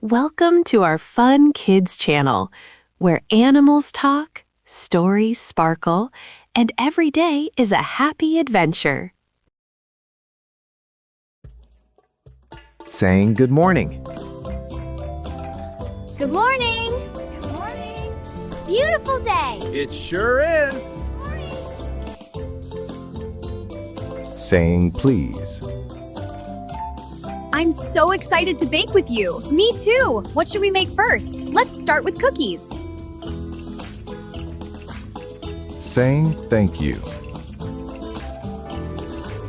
Welcome to our Fun Kids channel, where animals talk, stories sparkle, and every day is a happy adventure. Saying good morning. Good morning! Good morning! Beautiful day! It sure is! Saying please. I'm so excited to bake with you. Me too. What should we make first? Let's start with cookies. Saying thank you.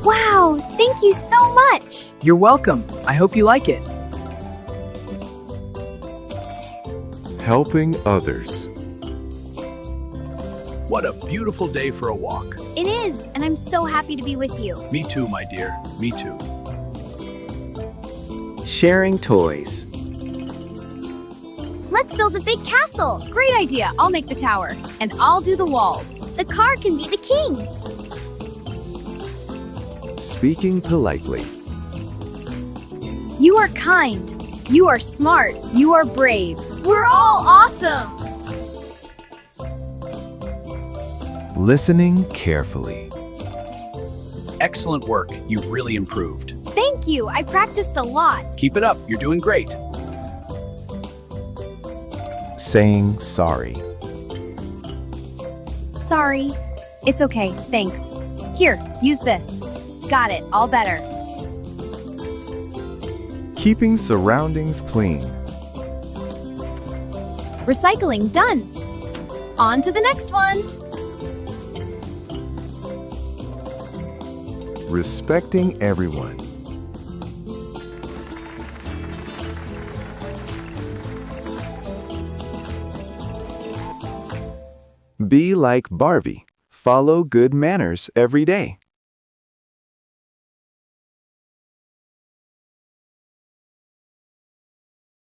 Wow! Thank you so much! You're welcome. I hope you like it. Helping others. What a beautiful day for a walk. It is, and I'm so happy to be with you. Me too, my dear. Me too. Sharing toys. Let's build a big castle! Great idea. I'll make the tower, and I'll do the walls. The car can be the king! Speaking politely. You are kind. You are smart. You are brave. We're all awesome. Listening carefully. Excellent work. You've really improved. Thank you. I practiced a lot. Keep it up. You're doing great. Saying sorry. Sorry. It's okay. Thanks. Here, use this. Got it. All better. Keeping surroundings clean. Recycling done. On to the next one. Respecting everyone. Be like Barbie. Follow good manners every day.